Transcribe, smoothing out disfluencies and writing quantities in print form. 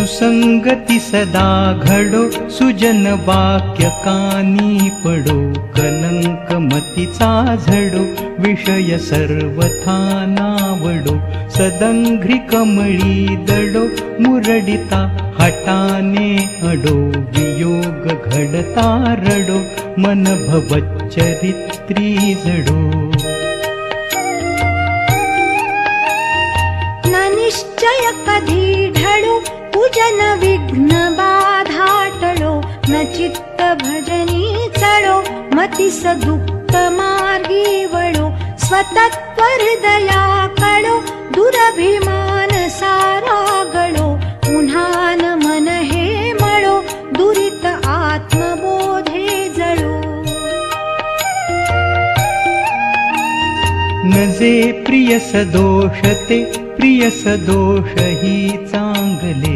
सुसंगती सदा घडो, सुजन वाक्य कानी पडो, कलंक मतीचा झडो, विषय सर्वथा नावडो, सदंघ्री कमळी दडो, मुरडिता हटाने अडो, वियोग घडता रडो, मन भवच्चरित्री जडो. न निश्चय कधी ढळो, पूजन विघ्न बाधा टळो, न चित्त भजनी चढो, मतीस दुःख मार्गी वळो, स्वतत्व हृदया कळो, दुरभिमान सारा गळो, पुन्हा न मन हे मळो, दुरित आत्मबोधे जळो. न जे प्रिय सदोष ते प्रिय सदोष ही चांगले,